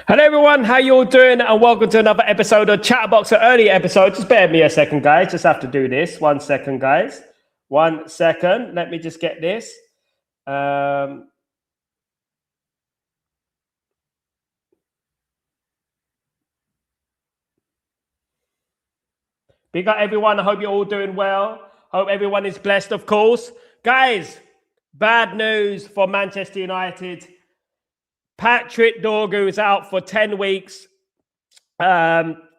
Hello everyone, how you all doing? And welcome to another episode of Chatterboxer, early episode. Just bear with me a second, guys. Just have to do this. 1 second, guys. 1 second. Let me just get this. Big up everyone. I hope you're all doing well. Hope everyone is blessed, of course. Guys, bad news for Manchester United. Patrick Dorgu is out for 10 weeks.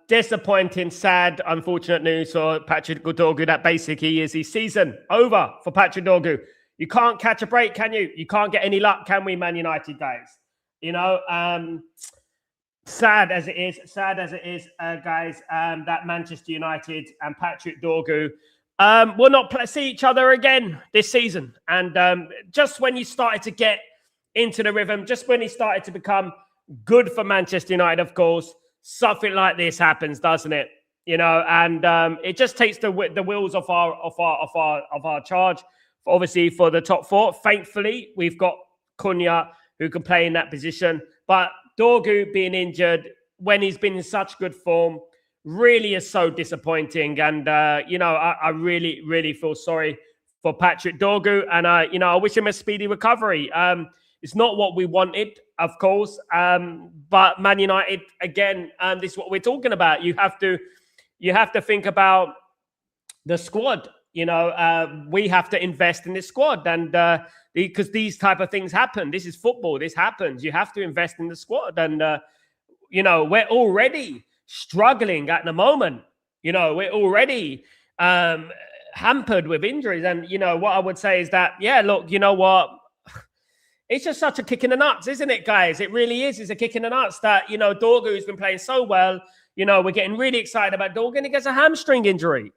Disappointing, sad, unfortunate news for Patrick Dorgu. That basically is his season over for Patrick Dorgu. You can't catch a break, can you? You can't get any luck, can we, Man United, guys? You know, sad as it is, guys, that Manchester United and Patrick Dorgu will not see each other again this season. And just when you started to get into the rhythm, just when he started to become good for Manchester United, of course, something like this happens, doesn't it? You know, and it just takes the wheels off our charge. Obviously, for the top four, thankfully, we've got Cunha who can play in that position. But Dorgu being injured when he's been in such good form really is so disappointing. And you know, I really, really feel sorry for Patrick Dorgu, and you know, I wish him a speedy recovery. It's not what we wanted, of course, but Man United, again, this is what we're talking about. You have to think about the squad. You know, we have to invest in this squad, and because these type of things happen. This is football. This happens. You have to invest in the squad, and you know, we're already struggling at the moment. You know, we're already hampered with injuries, and you know what I would say is that, yeah, look, you know what. It's just such a kick in the nuts, isn't it, guys? It really is. It's a kick in the nuts that, you know, Dorgu's been playing so well. You know, we're getting really excited about Dorgu, and he gets a hamstring injury.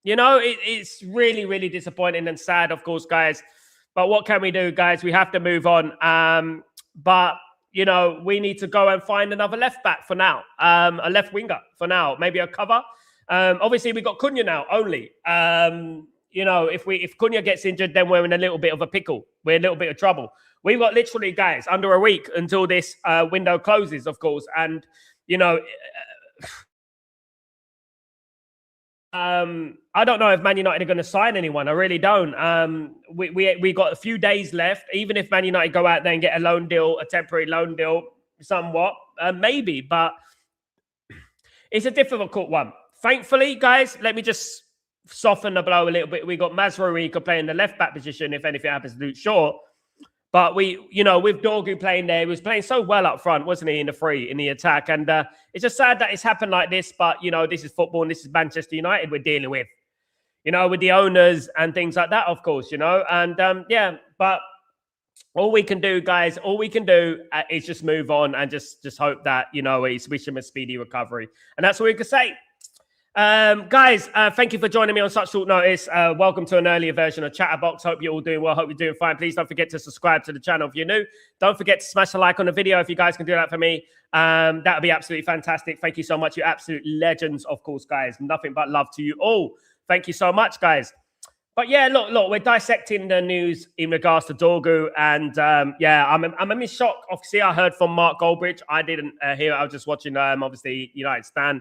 You know, it's really, really disappointing and sad, of course, guys. But what can we do, guys? We have to move on. But, you know, we need to go and find another left back for now, a left winger for now, maybe a cover. Obviously, we've got Cunha now only. You know, if Cunha gets injured, then we're in a little bit of a pickle. We're in a little bit of trouble. We've got literally, guys, under a week until this window closes, of course. And, you know, I don't know if Man United are going to sign anyone. I really don't. We got a few days left. Even if Man United go out there and get a loan deal, a temporary loan deal, somewhat, maybe. But it's a difficult one. Thankfully, guys, let me just soften the blow a little bit. We got Mazraoui could play in the left-back position if anything happens to Luke Shaw. But we, you know, with Dorgu playing there, he was playing so well up front, wasn't he, in the attack? And it's just sad that it's happened like this. But, you know, this is football and this is Manchester United we're dealing with, you know, with the owners and things like that, of course, you know. And, yeah, but all we can do, guys, is just move on and just hope that, you know, we wish him a speedy recovery. And that's what we can say. Guys, thank you for joining me on such short notice. Welcome to an earlier version of Chatterbox. Hope you're all doing well. Hope you're doing fine. Please don't forget to subscribe to the channel if you're new. Don't forget to smash a like on the video if you guys can do that for me. That would be absolutely fantastic. Thank you so much. You're absolute legends, of course, guys. Nothing but love to you all. Thank you so much, guys. But yeah, look, we're dissecting the news in regards to Dorgu, and yeah, I'm in shock. Obviously, I heard from Mark Goldbridge. I didn't hear it. I was just watching, obviously, United Stand.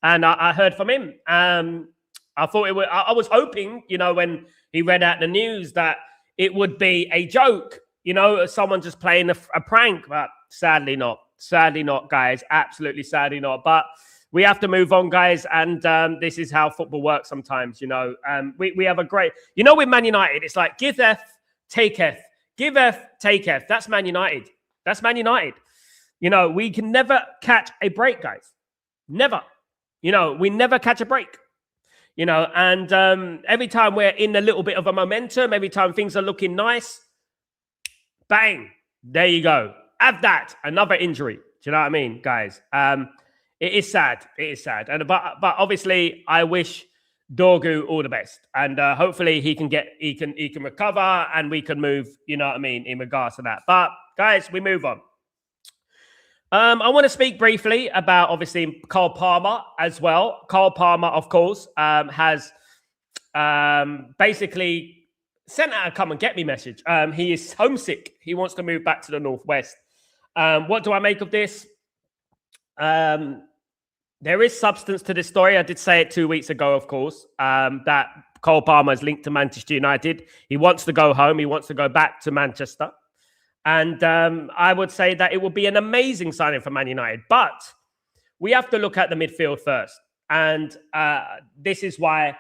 And I heard from him. I thought it would. I was hoping, you know, when he read out the news that it would be a joke, you know, someone just playing a prank. But sadly not. Sadly not, guys. Absolutely sadly not. But we have to move on, guys. And this is how football works sometimes, you know. We have a great, you know, with Man United, it's like give F, take F. Give F, take F. That's Man United. That's Man United. You know, we can never catch a break, guys. Never. You know, we never catch a break, you know, and every time we're in a little bit of a momentum, every time things are looking nice, bang, there you go. Have that, another injury. Do you know what I mean, guys? It is sad. It is sad. And but obviously, I wish Dorgu all the best. And hopefully he can recover and we can move, you know what I mean, in regards to that. But, guys, we move on. I want to speak briefly about, obviously, Cole Palmer as well. Cole Palmer, of course, has basically sent out a come and get me message. He is homesick. He wants to move back to the Northwest. What do I make of this? There is substance to this story. I did say it 2 weeks ago, of course, that Cole Palmer is linked to Manchester United. He wants to go home. He wants to go back to Manchester. And I would say that it would be an amazing signing for Man United. But we have to look at the midfield first. And this is why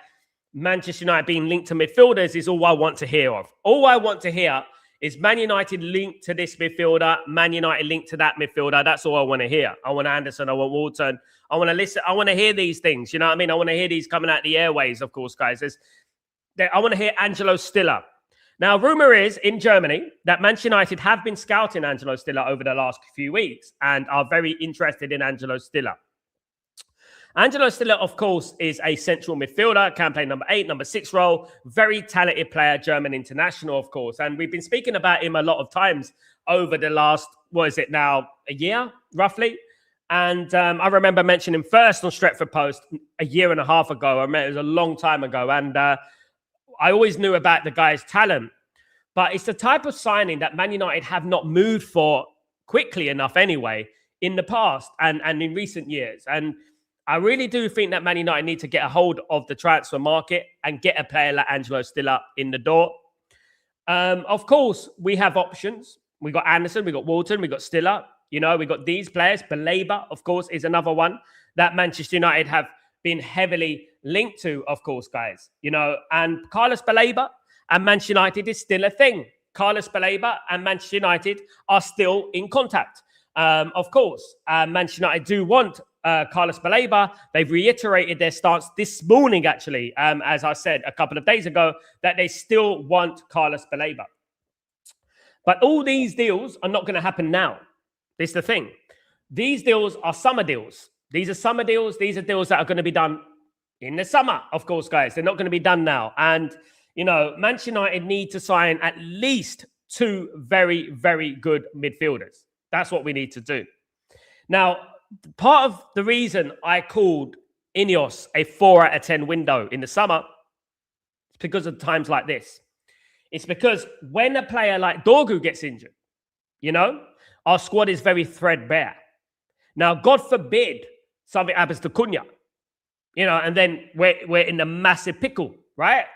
Manchester United being linked to midfielders is all I want to hear of. All I want to hear is Man United linked to this midfielder, Man United linked to that midfielder. That's all I want to hear. I want Anderson, I want Walton. I want to listen. I want to hear these things. You know what I mean? I want to hear these coming out the airways, of course, guys. I want to hear Angelo Stiller. Now, rumor is in Germany that Manchester United have been scouting Angelo Stiller over the last few weeks and are very interested in Angelo Stiller. Angelo Stiller, of course, is a central midfielder, can play number 8, number 6 role. Very talented player, German international, of course. And we've been speaking about him a lot of times over the last, what is it now, a year, roughly? And I remember mentioning him first on Stretford Post a year and a half ago. I remember it was a long time ago. And I always knew about the guy's talent. But it's the type of signing that Man United have not moved for quickly enough anyway in the past and in recent years. And I really do think that Man United need to get a hold of the transfer market and get a player like Angelo Stiller in the door. Of course, we have options. We got Anderson, we got Walton, we got Stiller. You know, we got these players. Baleba, of course, is another one that Manchester United have been heavily linked to, of course, guys. You know, and Carlos Baleba and Manchester United is still a thing. Carlos Baleba and Manchester United are still in contact. Of course, Manchester United do want Carlos Baleba. They've reiterated their stance this morning, actually, as I said a couple of days ago, that they still want Carlos Baleba. But all these deals are not going to happen now. This is the thing. These deals are summer deals. These are summer deals. These are deals that are going to be done in the summer, of course, guys. They're not going to be done now. And, you know, Manchester United need to sign at least 2 very, very good midfielders. That's what we need to do. Now, part of the reason I called Ineos a 4 out of 10 window in the summer is because of times like this. It's because when a player like Dorgu gets injured, you know, our squad is very threadbare. Now, God forbid something happens to Cunha, you know, and then we're in a massive pickle, right?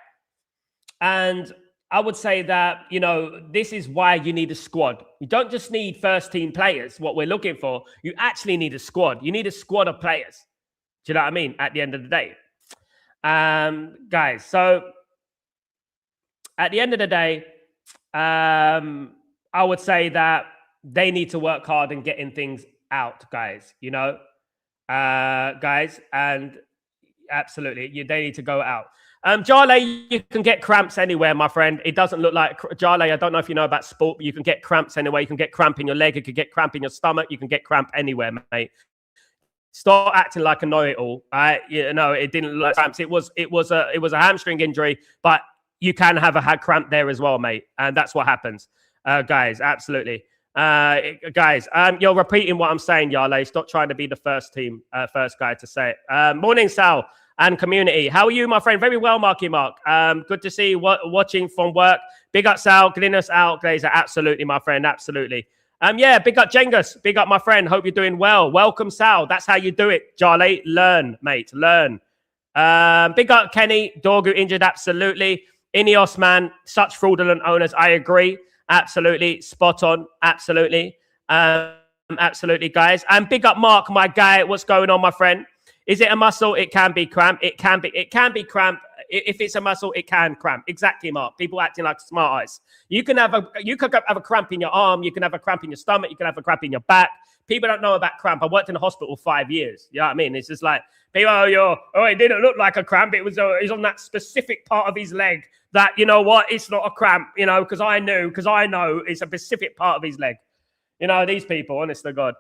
And I would say that, you know, this is why you need a squad. You don't just need first team players, what we're looking for. You actually need a squad. You need a squad of players. Do you know what I mean? At the end of the day. Guys, so at the end of the day, I would say that they need to work hard and getting things out, guys, you know, guys, and absolutely, they need to go out. Jarley, you can get cramps anywhere, my friend. It doesn't look like Jarley. I don't know if you know about sport, but you can get cramps anywhere. You can get cramp in your leg. You can get cramp in your stomach. You can get cramp anywhere, mate. Start acting like a know-it-all. You know, it didn't look like cramps. It was a hamstring injury, but you can have a cramp there as well, mate. And that's what happens, guys. Absolutely. Guys, you're repeating what I'm saying, Yarley. Stop trying to be the first guy to say it. Morning, Sal and community. How are you, my friend? Very well, Marky Mark. Good to see you watching from work. Big up, Sal. Getting us out, Glazer. Absolutely, my friend. Absolutely. Yeah, big up, Jengus. Big up, my friend. Hope you're doing well. Welcome, Sal. That's how you do it, Jarley. Learn, mate. Learn. Big up, Kenny. Dorgu injured. Absolutely. Ineos, man. Such fraudulent owners. I agree. Absolutely. Spot on. Absolutely. Absolutely, guys. And big up, Mark, my guy. What's going on, my friend? Is it a muscle? It can be cramp. It can be cramp. If it's a muscle, it can cramp. Exactly, Mark. People acting like smart eyes. You could have a cramp in your arm. You can have a cramp in your stomach. You can have a cramp in your back. People don't know about cramp. I worked in a hospital 5 years. You know what I mean? It's just like, people, it didn't look like a cramp. It was on that specific part of his leg that, you know what, it's not a cramp, you know, because I know it's a specific part of his leg. You know, these people, honest to God.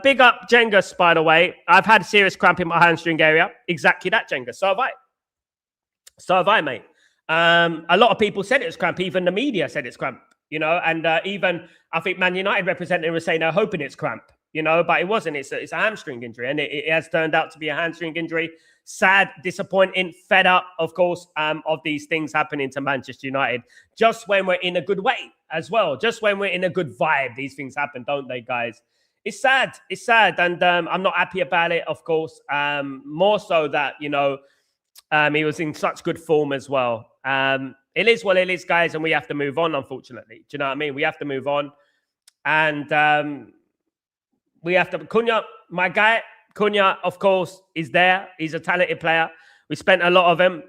Big up Jengus, by the way. I've had a serious cramp in my hamstring area. Exactly that, Jengus. So have I, mate. A lot of people said it was cramp. Even the media said it's cramp, you know, and even I think Man United representative was saying they're hoping it's cramp, you know, but it wasn't. It's a hamstring injury, and it has turned out to be a hamstring injury. Sad, disappointing, fed up, of course, of these things happening to Manchester United. Just when we're in a good way as well. Just when we're in a good vibe, these things happen, don't they, guys? it's sad. It's sad, and I'm not happy about it. Of course, more so that he was in such good form as well. It is what it is, guys, and we have to move on. Unfortunately, do you know what I mean? We have to move on, and we have to. Cunha, my guy, Cunha, of course, is there. He's a talented player. We spent a lot of him,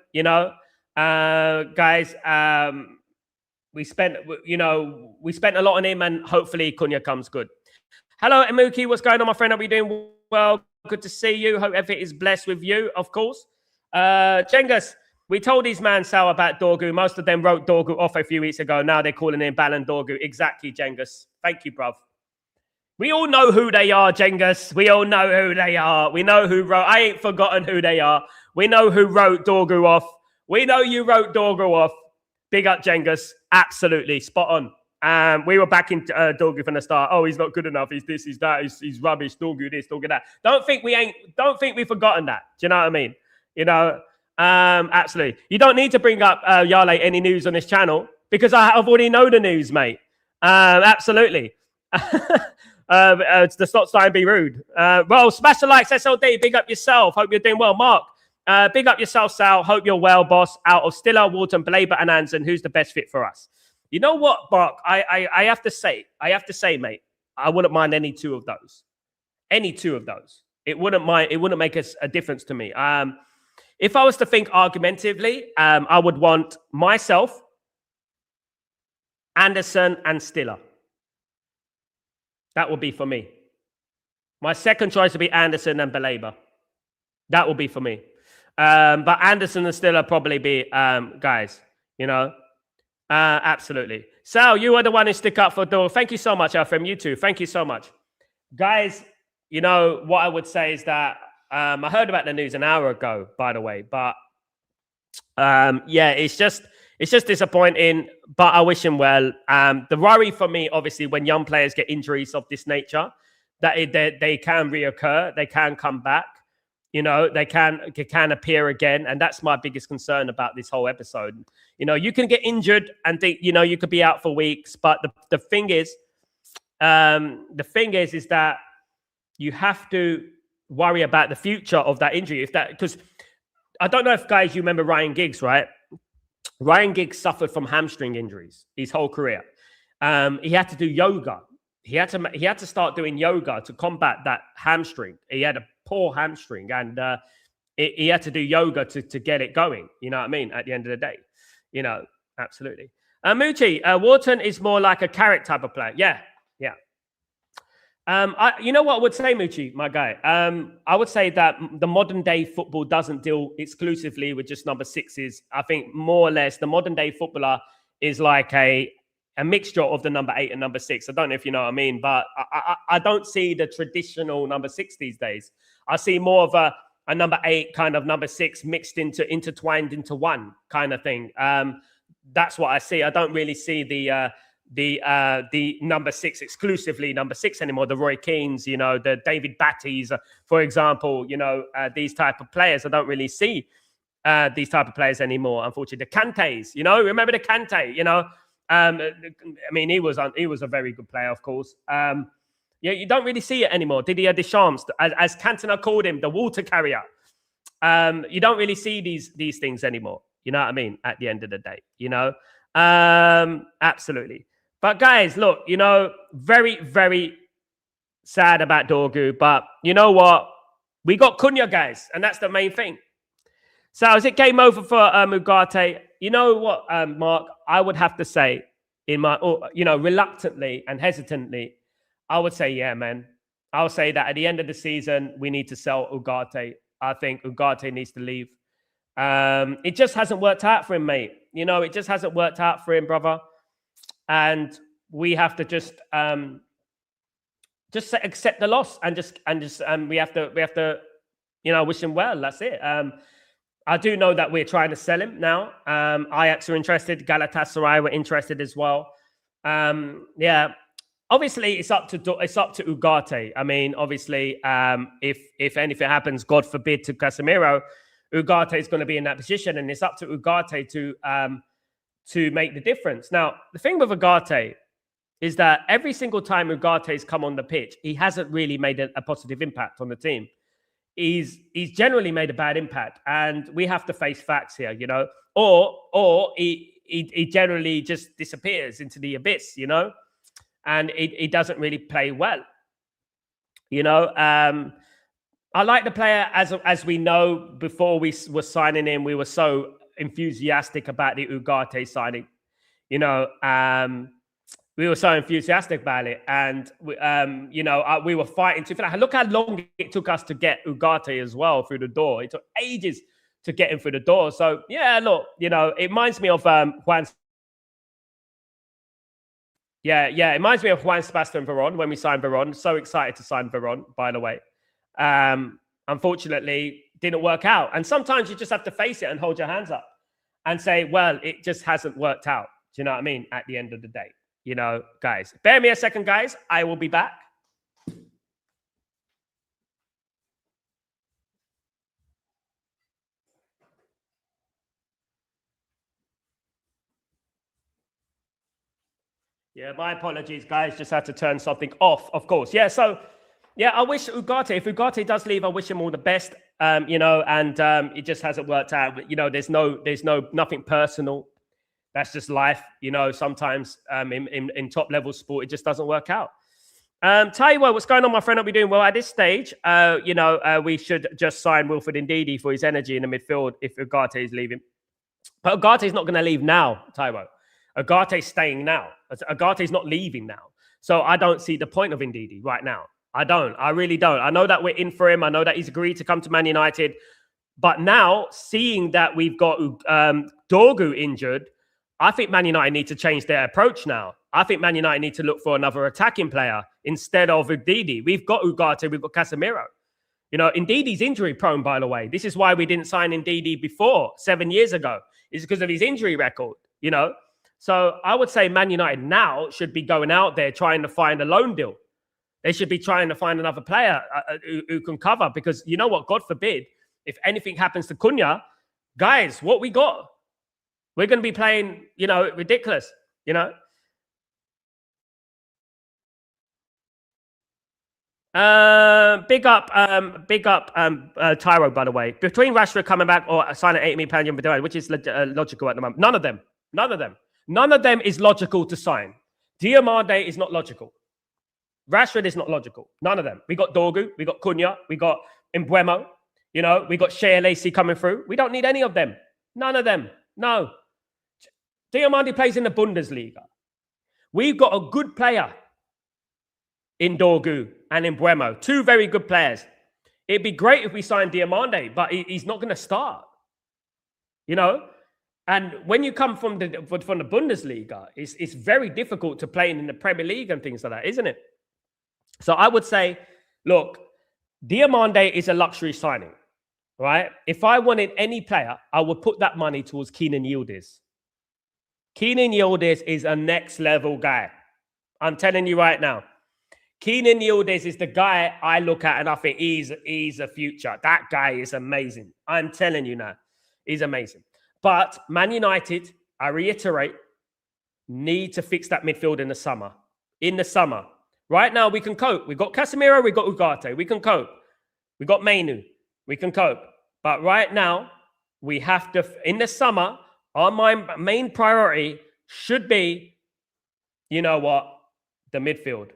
guys. We spent a lot on him, and hopefully Cunha comes good. Hello, Emuki. What's going on, my friend? Are we doing well? Good to see you. Hope everything is blessed with you, of course. Cengiz, we told these man Sal about Dorgu. Most of them wrote Dorgu off a few weeks ago. Now they're calling him Ballon Dorgu. Exactly, Cengiz. Thank you, bruv. We all know who they are, Cengiz. We all know who they are. We know who wrote. I ain't forgotten who they are. We know who wrote Dorgu off. We know you wrote Dorgu off. Big up, Cengiz. Absolutely. Spot on. We were back in Dorgu from the start. Oh, he's not good enough. He's this, he's that. He's rubbish. Dorgu this, Dorgu that. Don't think we've forgotten that. Do you know what I mean? Absolutely. You don't need to bring up Yale any news on this channel because I've already know the news, mate. Absolutely. To stop starting to be rude. Well, smash the likes, SLD. Big up yourself. Hope you're doing well, Mark. Big up yourself, Sal. Hope you're well, boss. Out of Stiller, Walton, Belaber, and Anson, who's the best fit for us? You know what, Mark? I have to say, mate, I wouldn't mind any two of those. Any two of those. It wouldn't make us a difference to me. If I was to think argumentatively, I would want myself, Anderson, and Stiller. That would be for me. My second choice would be Anderson and Belaber. That would be for me. But Anderson and Stiller probably be guys, absolutely. Sal, you are the one who stick up for Dorgu. Thank you so much, Alfred. You too. Thank you so much. Guys, what I would say is that I heard about the news an hour ago, by the way. But it's just disappointing, but I wish him well. The worry for me, obviously, when young players get injuries of this nature, that they can reoccur, they can come back, they can appear again, and that's my biggest concern about this whole episode. You can get injured and you could be out for weeks, but the thing is that you have to worry about the future of that injury. Because I don't know if guys you remember Ryan Giggs, right? Ryan Giggs suffered from hamstring injuries his whole career. He had to do yoga. He had to start doing yoga to combat that hamstring. He had a poor hamstring, and he had to do yoga to get it going. You know what I mean? At the end of the day, absolutely. Moochie, Wharton is more like a carrot type of player. Yeah. You know what I would say, Moochie, my guy? I would say that the modern day football doesn't deal exclusively with just number sixes. I think more or less the modern day footballer is like a mixture of the number 8 and number 6. I don't know if you know what I mean, but I don't see the traditional number 6 these days. I see more of a number 8 kind of number 6 intertwined into one kind of thing. That's what I see. I don't really see the number 6 exclusively number 6 anymore. The Roy Keanes, the David Batties, for example, these type of players. I don't really see these type of players anymore. Unfortunately, the Kantes, remember the Kante, I mean, he was a very good player, of course. You don't really see it anymore. Didier Deschamps, as Cantona called him, the water carrier. You don't really see these things anymore. You know what I mean? At the end of the day, absolutely. But guys, look, very, very sad about Dorgu. But you know what? We got Cunha, guys, and that's the main thing. So is it game over for Ugarte? You know what, Mark? I would have to say, reluctantly and hesitantly, I would say, yeah, man. I would say that at the end of the season, we need to sell Ugarte. I think Ugarte needs to leave. It just hasn't worked out for him, mate. It just hasn't worked out for him, brother. And we have to just accept the loss and we have to wish him well. That's it. I do know that we're trying to sell him now. Ajax are interested. Galatasaray were interested as well. Obviously it's up to Ugarte. I mean, obviously, if anything happens, God forbid, to Casemiro, Ugarte is going to be in that position, and it's up to Ugarte to make the difference. Now, the thing with Ugarte is that every single time Ugarte's come on the pitch, he hasn't really made a positive impact on the team. He's generally made a bad impact, and we have to face facts here, you know. Or he generally just disappears into the abyss, you know, and he doesn't really play well, you know. I like the player, as we know, before we were signing him, we were so enthusiastic about the Ugarte signing, you know. We were so enthusiastic about it, and you know, we were fighting to. Look how long it took us to get Ugarte as well through the door. It took ages to get him through the door. So yeah, look, you know, it reminds me of Juan. Yeah, it reminds me of Juan Sebastian Veron when we signed Veron. So excited to sign Veron, by the way. Unfortunately, didn't work out. And sometimes you just have to face it and hold your hands up and say, well, it just hasn't worked out. Do you know what I mean? At the end of the day. You know, guys, bear me a second, guys. I will be back. Yeah, my apologies, guys. Just had to turn something off, of course. Yeah, so, yeah, I wish Ugarte, if Ugarte does leave, I wish him all the best, you know, and it just hasn't worked out. But, you know, there's nothing personal. That's just life, you know. Sometimes in top level sport, it just doesn't work out. Tell you what's going on, my friend? Are we doing well at this stage? You know, we should just sign Wilfred Ndidi for his energy in the midfield if Ugarte is leaving. But Ugarte's not going to leave now, Taiwo. Ugarte's staying now. Ugarte's not leaving now. So I don't see the point of Ndidi right now. I don't. I really don't. I know that we're in for him. I know that he's agreed to come to Man United. But now, seeing that we've got Dorgu injured, I think Man United need to change their approach now. I think Man United need to look for another attacking player instead of Ndidi. We've got Ugarte, we've got Casemiro. You know, Ndidi's injury prone, by the way. This is why we didn't sign Ndidi before, 7 years ago. It's because of his injury record, you know. So I would say Man United now should be going out there trying to find a loan deal. They should be trying to find another player who can cover, because you know what? God forbid, if anything happens to Cunha, guys, what we got? We're going to be playing, you know, ridiculous, you know. Big up, Tyro, by the way. Between Rashford coming back or signing £8 million, which is logical at the moment. None of them is logical to sign. Diomande is not logical. Rashford is not logical. None of them. We got Dorgu, we got Cunha, we got Mbeumo, you know, we got Shea Lacey coming through. We don't need any of them. None of them. No. Diomande plays in the Bundesliga. We've got a good player in Dorgu and in Mbeumo. Two very good players. It'd be great if we signed Diomande, but he's not going to start. You know? And when you come from the Bundesliga, it's very difficult to play in the Premier League and things like that, isn't it? So I would say, look, Diomande is a luxury signing, right? If I wanted any player, I would put that money towards Kenan Yildiz. Kenan Yildiz is a next level guy. I'm telling you right now. Kenan Yildiz is the guy I look at and I think he's a future. That guy is amazing. I'm telling you now. He's amazing. But Man United, I reiterate, need to fix that midfield in the summer. In the summer. Right now, we can cope. We've got Casemiro, we've got Ugarte. We can cope. We've got Mainu. We can cope. But right now, we have to, in the summer, our main priority should be, you know what, the midfield.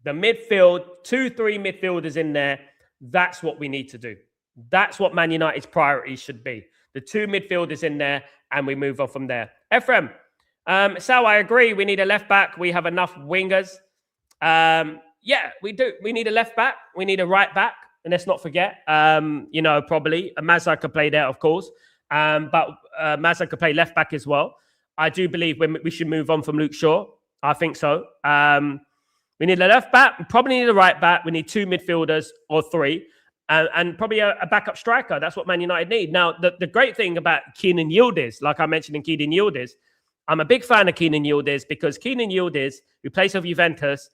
The midfield, 2-3 midfielders in there. That's what we need to do. That's what Man United's priority should be. The 2 midfielders in there, and we move on from there. Ephraim, Sal, I agree. We need a left back. We have enough wingers. Yeah, we do. We need a left back. We need a right back. And let's not forget, you know, probably Mazza could play there, of course. But Mazza could play left back as well. I do believe we should move on from Luke Shaw. I think so. We need a left back. We probably need a right back. We need 2 midfielders or 3. And probably a backup striker. That's what Man United need. Now, the great thing about Kenan Yildiz, like I mentioned in Kenan Yildiz, I'm a big fan of Kenan Yildiz because Kenan Yildiz, who plays for Juventus,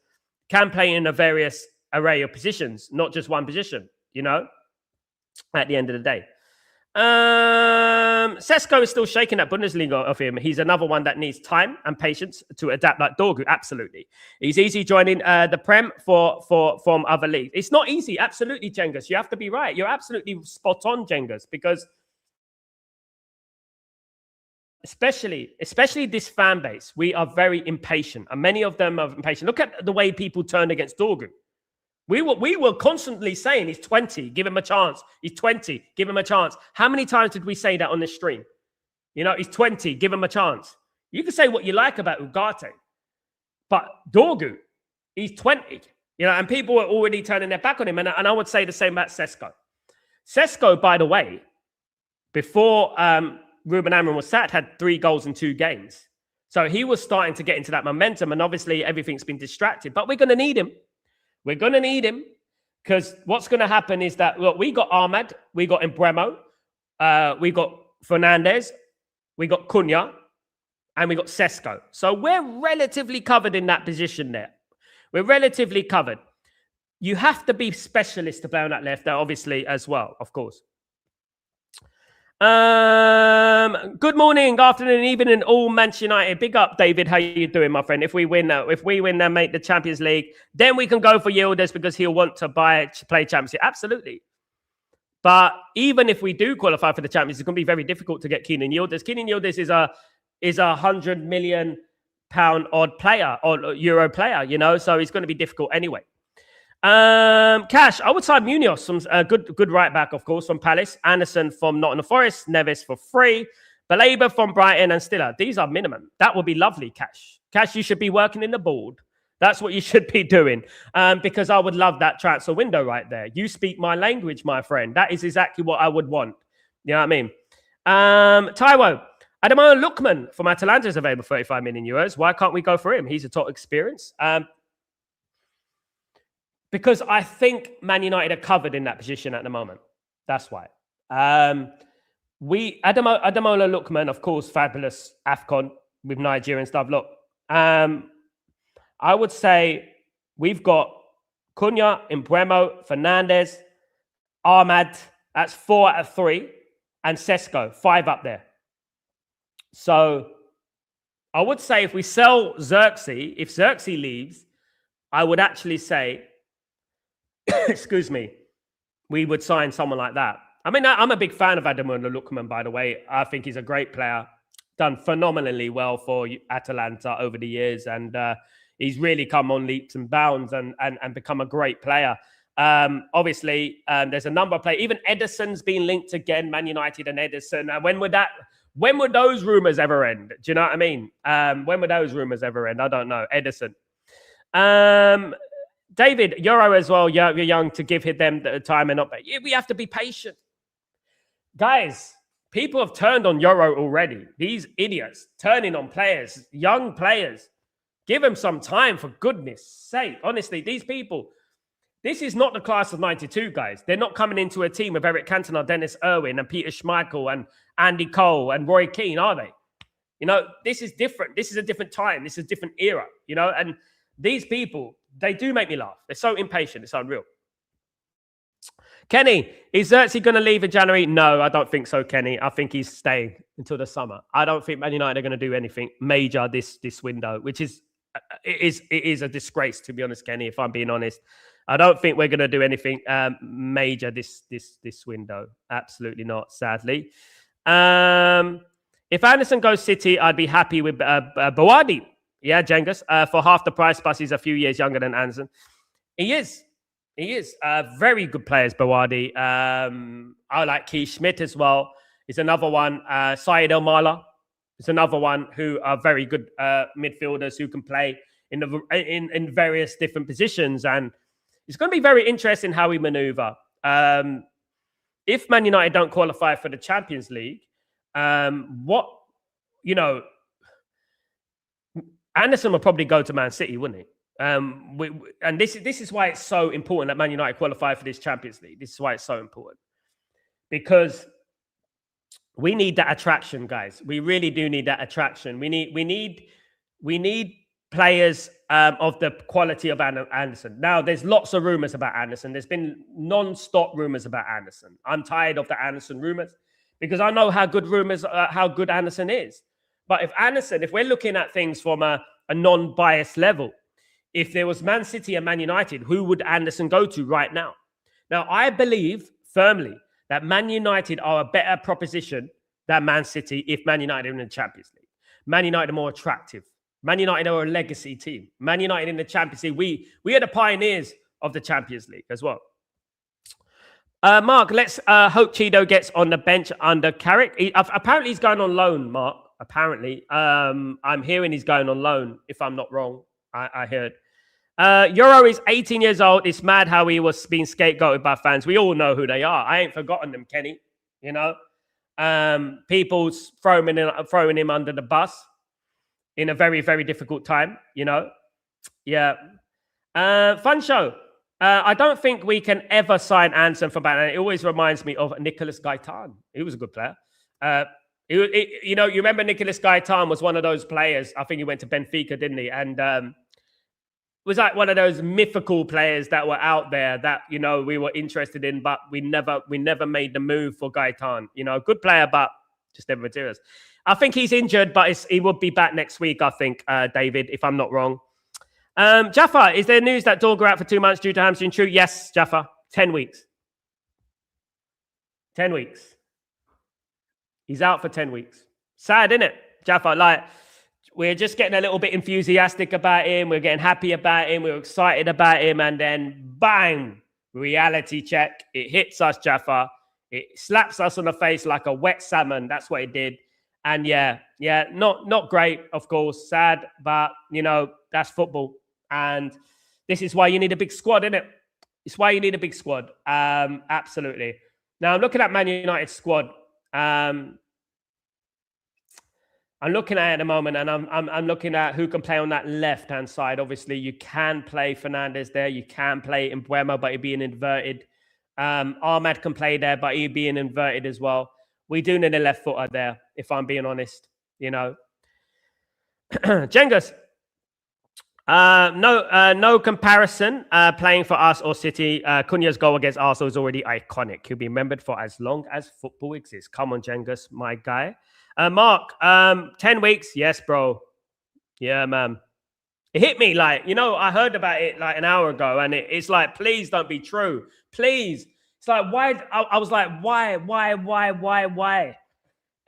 can play in a various array of positions, not just one position, you know, at the end of the day. Sesko is still shaking that Bundesliga of him. He's another one that needs time and patience to adapt like Dorgu. Absolutely. He's easy joining the Prem from other leagues. It's not easy. Absolutely, Jengas. You have to be right. You're absolutely spot on, Jengas, because especially this fan base, we are very impatient. And many of them are impatient. Look at the way people turned against Dorgu. We were constantly saying he's 20, give him a chance. He's 20, give him a chance. How many times did we say that on this stream? You know, he's 20, give him a chance. You can say what you like about Ugarte, but Dorgu, he's 20. You know, and people were already turning their back on him. And I would say the same about Sesko. Sesko, by the way, before Ruben Amorim was sacked, had 3 goals in 2 games. So he was starting to get into that momentum. And obviously everything's been distracted. But we're going to need him. We're going to need him because what's going to happen is that, look, we got Ahmad, we got Embremo, we got Fernandez, we got Cunha, and we got Sesko. So we're relatively covered in that position there. We're relatively covered. You have to be specialist to play on that left there, obviously, as well, of course. Good morning, afternoon, evening, all Manchester United. Big up, David. How you doing, my friend? If we win, then make the Champions League, then we can go for Yildiz because he'll want to play Champions League. Absolutely. But even if we do qualify for the Champions League, it's going to be very difficult to get Kenan Yildiz. Kenan Yildiz is a £100 million odd player or euro player, you know, so it's going to be difficult anyway. Cash, I would side Munoz, some good right back, of course, from Palace. Anderson from Nottingham Forest. Neves for free. Baleba from Brighton and Stiller. These are minimum. That would be lovely, Cash. Cash, you should be working in the board. That's what you should be doing. Because I would love that transfer window right there. You speak my language, my friend. That is exactly what I would want. You know what I mean? Taiwo. Ademola Lookman from Atalanta is available for €35 million. Why can't we go for him? He's a top experience. Because I think Man United are covered in that position at the moment. That's why. Ademola Lookman, of course, fabulous AFCON with Nigeria and stuff. Look, I would say we've got Cunha, Embremo, Fernandez, Ahmad. That's 4 out of 3. And Sesko, 5 up there. So I would say if we sell Xerxes, if Xerxes leaves, I would actually say, excuse me, we would sign someone like that. I mean, I'm a big fan of Ademola Lookman, by the way. I think he's a great player, done phenomenally well for Atalanta over the years, and he's really come on leaps and bounds and become a great player. Obviously, there's a number of players. Even Ederson's been linked again, Man United and Ederson. When would those rumors ever end? Do you know what I mean? When would those rumors ever end? I don't know. Ederson. David, Euro as well. You're young to give them the time and not. We have to be patient. Guys, people have turned on Euro already. These idiots turning on players, young players. Give them some time, for goodness sake. Honestly, these people, this is not the class of 92, guys. They're not coming into a team with Eric Cantona, Dennis Irwin, and Peter Schmeichel, and Andy Cole, and Roy Keane, are they? You know, this is different. This is a different time. This is a different era, you know? And these people, they do make me laugh. They're so impatient. It's unreal. Kenny, is Xerxes going to leave in January? No, I don't think so, Kenny. I think he's staying until the summer. I don't think Man United are going to do anything major this window, which is it is a disgrace, to be honest, Kenny, if I'm being honest. I don't think we're going to do anything major this window. Absolutely not, sadly. If Anderson goes City, I'd be happy with Bawadi. Yeah, Jengas, for half the price, plus he's a few years younger than Anderson. He is. Very good players, Bawadi. I like Keith Schmidt as well. He's another one. Syed El Mala is another one who are very good midfielders who can play in various different positions. And it's going to be very interesting how we maneuver. If Man United don't qualify for the Champions League, Anderson will probably go to Man City, wouldn't he? And this is why it's so important that Man United qualify for this Champions League. This is why it's so important. Because we need that attraction, guys. We really do need that attraction. We need players of the quality of Anderson. Now, there's lots of rumors about Anderson. There's been non-stop rumors about Anderson. I'm tired of the Anderson rumors. because I know how good how good Anderson is. But if we're looking at things from a non-biased level, if there was Man City and Man United, who would Anderson go to right now? Now, I believe firmly that Man United are a better proposition than Man City if Man United are in the Champions League. Man United are more attractive. Man United are a legacy team. Man United in the Champions League, we are the pioneers of the Champions League as well. Mark, let's hope Cheeto gets on the bench under Carrick. Apparently, he's going on loan, Mark. Apparently. I'm hearing he's going on loan, if I'm not wrong. I heard. Euro is 18 years old. It's mad how he was being scapegoated by fans. We all know who they are. I ain't forgotten them, Kenny. You know? People throwing him under the bus in a very, very difficult time, you know? Yeah. Fun show. I don't think we can ever sign Anson for Batman. It always reminds me of Nicolas Gaitan. He was a good player. You know, you remember Nicolas Gaitan was one of those players. I think he went to Benfica, didn't he? And was like one of those mythical players that were out there that, you know, we were interested in, but we never made the move for Gaitan. You know, good player, but just never materials. I think he's injured, but he will be back next week, I think, David, if I'm not wrong. Jaffa, is there news that Dorgu out for 2 months due to hamstring? True. Yes, Jaffa. 10 weeks. 10 weeks. He's out for 10 weeks. Sad, isn't it, Jaffa? Like, we're just getting a little bit enthusiastic about him. We're getting happy about him. We're excited about him. And then, bang, reality check. It hits us, Jaffa. It slaps us on the face like a wet salmon. That's what it did. And yeah, not great, of course. Sad, but, you know, that's football. And this is why you need a big squad, isn't it? It's why you need a big squad. Absolutely. Now, I'm looking at Man United's squad. I'm looking at it at the moment, and I'm looking at who can play on that left-hand side. Obviously, you can play Fernandes there. You can play Mbuemo, but he'd be an inverted. Ahmad can play there, but he'd be an inverted as well. We do need a left footer there, if I'm being honest. You know, Cengiz. No comparison playing for us or City. Cunha's goal against Arsenal is already iconic. He'll be remembered for as long as football exists. Come on, Cengiz, my guy. Mark, 10 weeks. Yes, bro. Yeah, man. It hit me like, you know, I heard about it like an hour ago, and it's like, please don't be true. Please. It's like, why? I was like, why?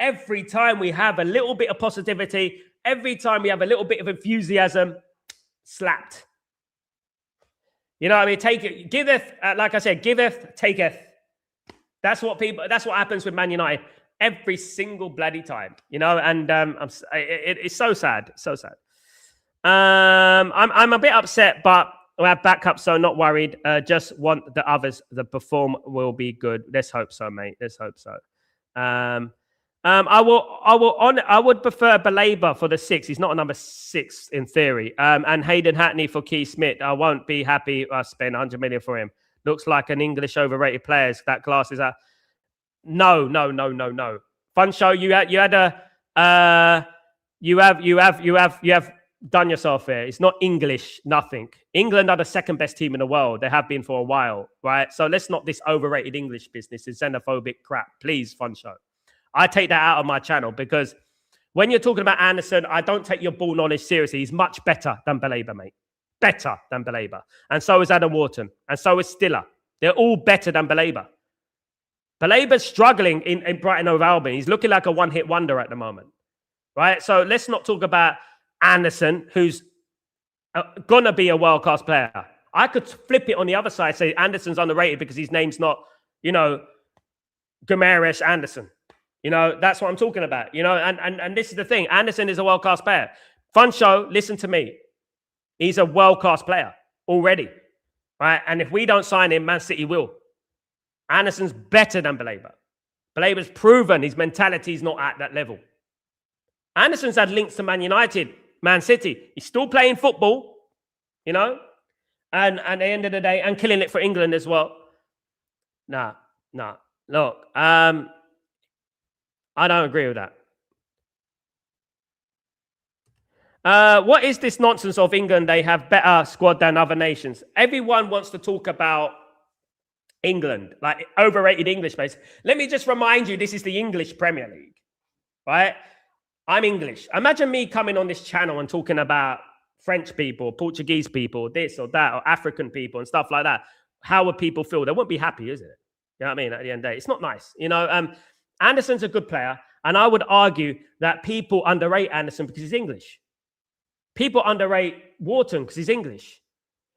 Every time we have a little bit of positivity, every time we have a little bit of enthusiasm, slapped. You know what I mean? Take it, giveth, like I said, giveth, taketh. That's what happens with Man United every single bloody time, you know, and it's so sad. So sad. I'm a bit upset, but we have backup, so not worried. Just want the others to perform will be good. Let's hope so, mate. Let's hope so. I would prefer Baleba for the 6. He's not a number 6 in theory. And Hayden Hackney for Keith Smith. I won't be happy I spend 100 million for him. Looks like an English overrated player. That class is a no. Fun show. You have done yourself here. It's not English, nothing. England are the second best team in the world. They have been for a while, right? So let's not this overrated English business. It's xenophobic crap. Please, fun show. I take that out of my channel because when you're talking about Anderson, I don't take your ball knowledge seriously. He's much better than Baleba, mate. Better than Baleba. And so is Adam Wharton. And so is Stiller. They're all better than Baleba. Baleba's struggling in Brighton Hove Albion. He's looking like a one-hit wonder at the moment, right? So let's not talk about Anderson, who's going to be a world-class player. I could flip it on the other side, say Anderson's underrated because his name's not, you know, Guimaraes Anderson. You know, that's what I'm talking about. You know, and this is the thing. Anderson is a world-class player. Fun show, listen to me. He's a world-class player already, right? And if we don't sign him, Man City will. Anderson's better than Baleba. Baleba's proven his mentality is not at that level. Anderson's had links to Man United, Man City. He's still playing football, you know, and at the end of the day, and killing it for England as well. Nah. Look, I don't agree with that. What is this nonsense of England? They have better squad than other nations. Everyone wants to talk about England, like overrated English base. Let me just remind you, this is the English Premier League, right? I'm English. Imagine me coming on this channel and talking about French people, Portuguese people, this or that, or African people and stuff like that. How would people feel? They wouldn't be happy, is it? You know what I mean? At the end of the day, it's not nice. You know, Anderson's a good player. And I would argue that people underrate Anderson because he's English. People underrate Wharton because he's English.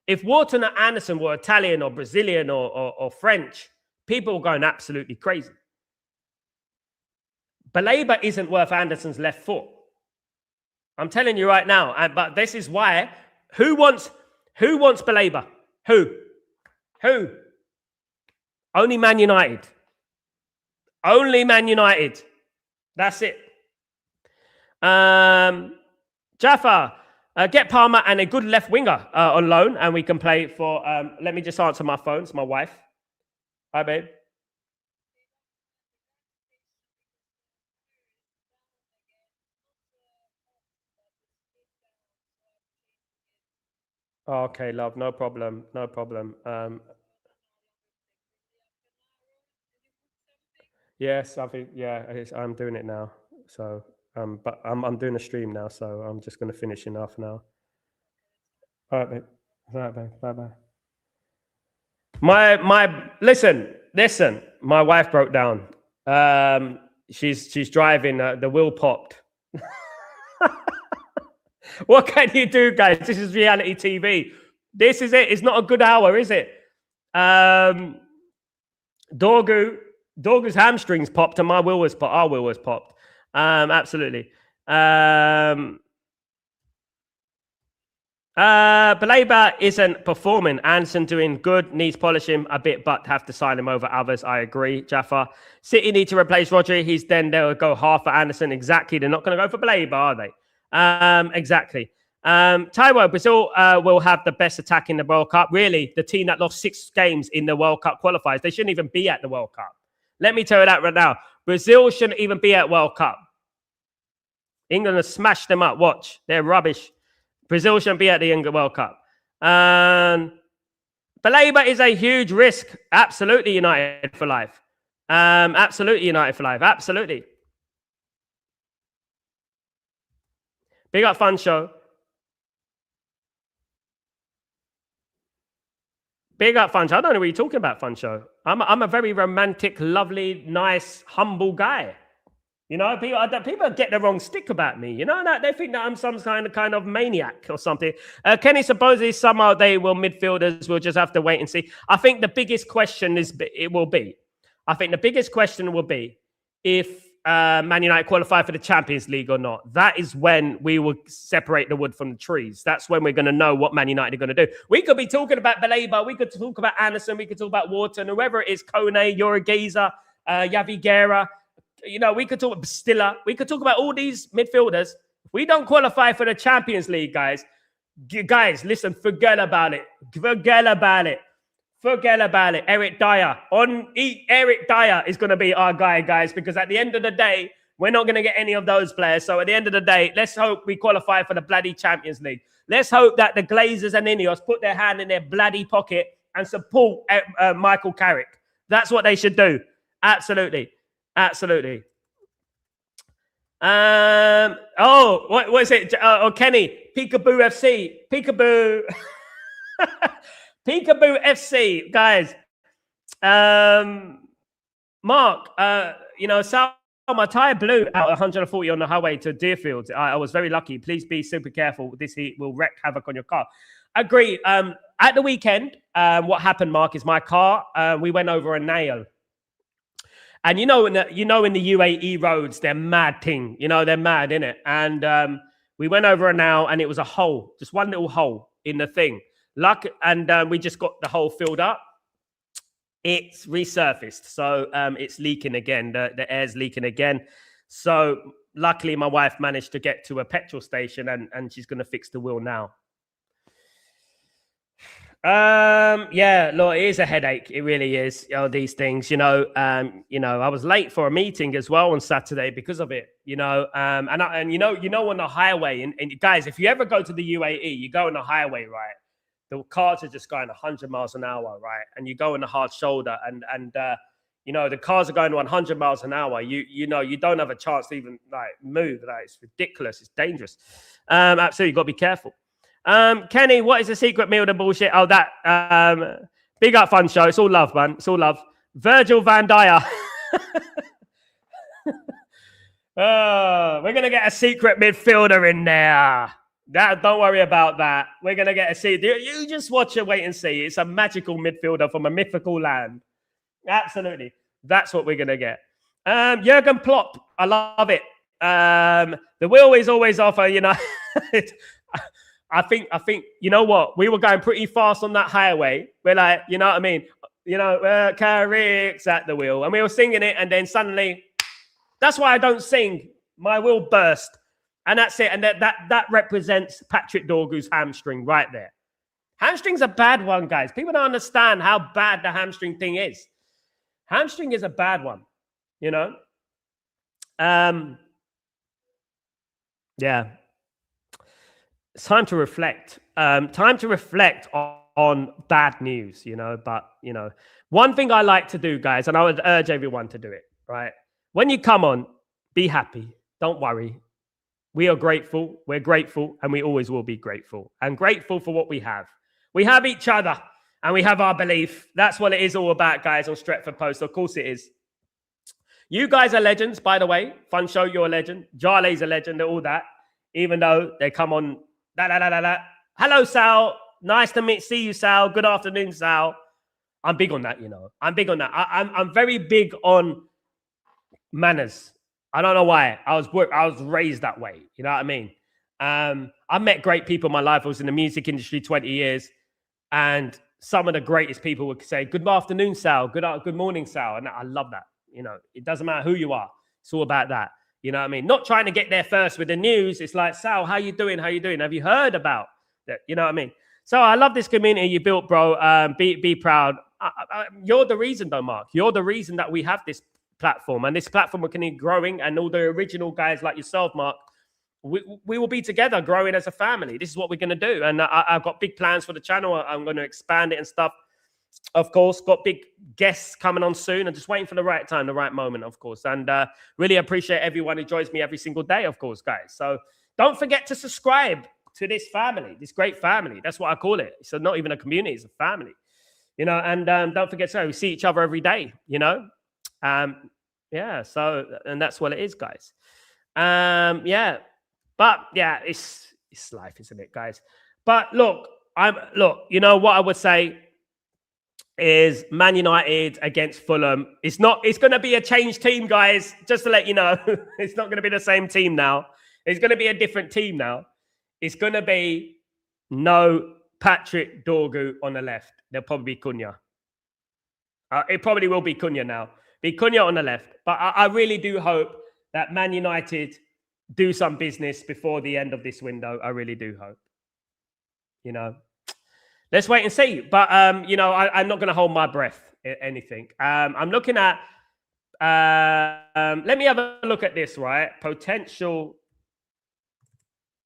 If Wharton or Anderson were Italian or Brazilian or French, people were going absolutely crazy. Baleba isn't worth Anderson's left foot. I'm telling you right now. But this is why. Who wants Baleba? Who? Only Man United. Only Man United. That's it. Jaffa, get Palmer and a good left winger on loan, and we can play for. Let me just answer my phone. It's my wife. Hi, babe. Okay, love. No problem. No problem. Yes, I think. Yeah, I'm doing it now. So, but I'm doing a stream now, so I'm just going to finish in half an hour. All right, babe. All right, babe. Bye, bye. Listen. My wife broke down. She's driving. The wheel popped. What can you do, guys? This is reality TV. This is it. It's not a good hour, is it? Dorgu's hamstrings popped and my wheel was popped. Our wheel was popped. Absolutely. Baleba isn't performing. Anderson doing good, needs polishing a bit, but have to sign him over others. I agree, Jaffa. City need to replace Rodri. Then they'll go half for Anderson. Exactly. They're not going to go for Baleba, are they? Exactly. Taiwo, Brazil will have the best attack in the World Cup. Really, the team that lost 6 games in the World Cup qualifiers, they shouldn't even be at the World Cup. Let me tell you that right now. Brazil shouldn't even be at World Cup. England has smashed them up. Watch. They're rubbish. Brazil shouldn't be at the England World Cup. Baleba is a huge risk. Absolutely United for life. Absolutely United for life. Absolutely. Big up Fun Show. Big up Fun Show. I don't know what you're talking about, Fun Show. I'm a very romantic, lovely, nice, humble guy. You know, people get the wrong stick about me. You know, that they think that I'm some kind of maniac or something. Kenny, supposedly somehow they will midfielders. We'll just have to wait and see. I think the biggest question is if Man United qualify for the Champions League or not. That is when we will separate the wood from the trees. That's when we're going to know what Man United are going to do. We could be talking about Baleba. We could talk about Anderson. We could talk about Wharton, whoever it is, Kone, Yorageza, Yavi Guerra. You know, we could talk about Stiller. We could talk about all these midfielders. If we don't qualify for the Champions League, guys, listen, forget about it. Forget about it. Eric Dyer. Eric Dyer is going to be our guy, guys, because at the end of the day, we're not going to get any of those players. So at the end of the day, let's hope we qualify for the bloody Champions League. Let's hope that the Glazers and Ineos put their hand in their bloody pocket and support Michael Carrick. That's what they should do. Absolutely. Absolutely. What was it? Kenny, Peekaboo FC. Peekaboo. Peekaboo FC, guys. Mark, Sal, my tire blew out 140 on the highway to Deerfield. I was very lucky. Please be super careful. This heat will wreak havoc on your car. Agree. At the weekend, what happened, Mark, is my car, we went over a nail. And in the UAE roads, they're mad thing. You know, they're mad, innit? And we went over a nail and it was a hole, just one little hole in the thing. We just got the hole filled up. It's resurfaced. So it's leaking again. The air's leaking again. So luckily, my wife managed to get to a petrol station and she's going to fix the wheel now. Yeah, look, it is a headache. It really is. These things, I was late for a meeting as well on Saturday because of it, on the highway. And guys, if you ever go to the UAE, you go on the highway, right? the cars are just going 100 miles an hour, right? And you go on the hard shoulder, and you know, the cars are going 100 miles an hour. You know, you don't have a chance to even like move. Like, it's ridiculous. It's dangerous. Absolutely, got to be careful. Kenny, what is the secret meal? The bullshit. Oh, that. Big up, fun show. It's all love, man. It's all love. Virgil van Dyer. We're gonna get a secret midfielder in there. Don't worry about that. We're gonna get a secret. You just watch and wait and see. It's a magical midfielder from a mythical land. Absolutely, that's what we're gonna get. Jurgen Klopp, I love it. The wheel is always off. You know, I think you know what? We were going pretty fast on that highway. We're like, you know what I mean? You know, Carrick's at the wheel, and we were singing it, and then suddenly, that's why I don't sing. My wheel burst, and that's it. And that represents Patrick Dorgu's hamstring right there. Hamstring's a bad one, guys. People don't understand how bad the hamstring thing is. Hamstring is a bad one, you know. Yeah. It's time to reflect. Time to reflect on bad news, you know. But, you know, one thing I like to do, guys, and I would urge everyone to do it, right? When you come on, be happy. Don't worry. We are grateful. We're grateful, and we always will be grateful. And grateful for what we have. We have each other, and we have our belief. That's what it is all about, guys, on Stretford Post. Of course it is. You guys are legends, by the way. Fun show, you're a legend. Jarley's a legend, all that. Even though they come on... Hello, Sal. Nice to see you, Sal. Good afternoon, Sal. I'm big on that, you know. I'm big on that. I'm very big on manners. I don't know why. I was raised that way. You know what I mean? I met great people in my life. I was in the music industry 20 years. And some of the greatest people would say, good afternoon, Sal. Good morning, Sal. And I love that. You know, it doesn't matter who you are. It's all about that. You know what I mean? Not trying to get there first with the news. It's like, Sal, how you doing? How you doing? Have you heard about that? You know what I mean? So I love this community you built, bro. Be proud. You're the reason, though, Mark. You're the reason that we have this platform. And this platform will continue growing. And all the original guys like yourself, Mark, we will be together growing as a family. This is what we're going to do. And I've got big plans for the channel. I'm going to expand it and stuff. Of course, got big guests coming on soon. I'm just waiting for the right time, the right moment, of course. And really appreciate everyone who joins me every single day, of course, guys. So don't forget to subscribe to this family, this great family. That's what I call it. It's not even a community, it's a family. You know, and don't forget to we see each other every day, you know. Yeah, so, and that's what it is, guys. Yeah. But yeah, it's life, isn't it, guys? But look, you know what I would say is Man United against Fulham. It's going to be a changed team, guys. Just to let you know, it's not going to be the same team now. It's going to be a different team now. It's going to be no Patrick Dorgu on the left. There'll probably be Cunha. It probably will be Cunha now. Be Cunha on the left. But I really do hope that Man United do some business before the end of this window. I really do hope. You know, let's wait and see. But, you know, I'm not going to hold my breath, anything. I'm looking at, let me have a look at this, right? Potential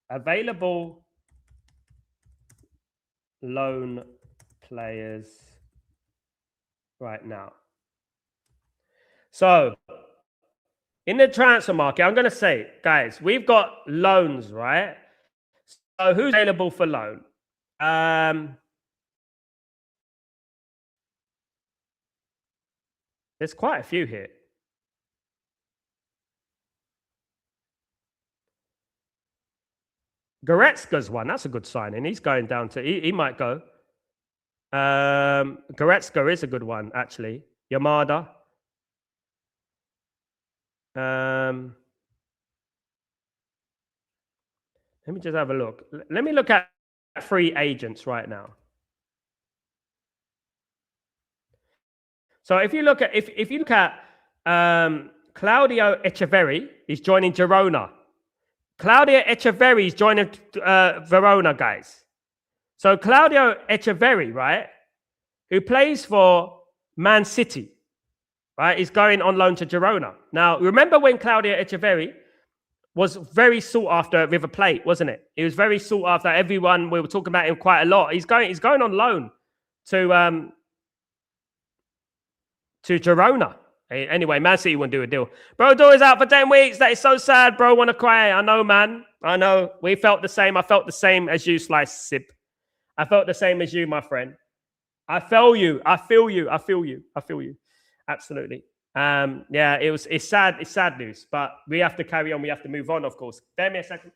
available loan players right now. So, in the transfer market, I'm going to say, guys, we've got loans, right? So, who's available for loan? There's quite a few here. Goretzka's one. That's a good signing. He's going down to... He might go. Goretzka is a good one, actually. Yamada. Let me just have a look. Let me look at free agents right now. So if you look at Claudio Echeverri, he's joining Girona. Claudio Echeverri is joining Verona, guys. So Claudio Echeverri, right, who plays for Man City, right, is going on loan to Girona. Now, remember when Claudio Echeverri was very sought after at River Plate, wasn't it? He was very sought after. Everyone, we were talking about him quite a lot. He's going on loan to Girona. Anyway, Man City won't do a deal. Bro, Dory's out for 10 weeks. That is so sad, bro. Want to cry. I know, man. I know. We felt the same. I felt the same as you, Slice Sip. I felt the same as you, my friend. I feel you. I feel you. I feel you. I feel you. Absolutely. Yeah, it's sad. It's sad news, but we have to carry on. We have to move on, of course. Bear me a second.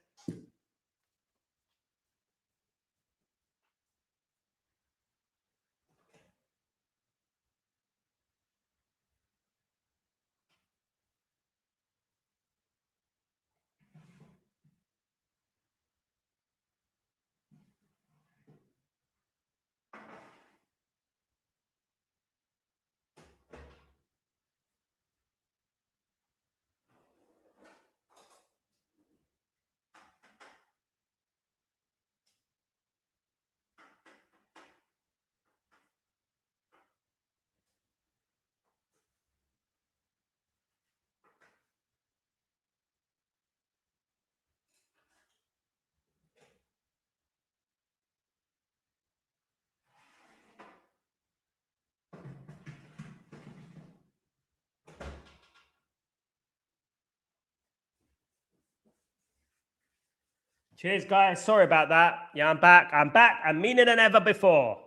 Cheers, guys. Sorry about that. Yeah, I'm back. I'm meaner than ever before.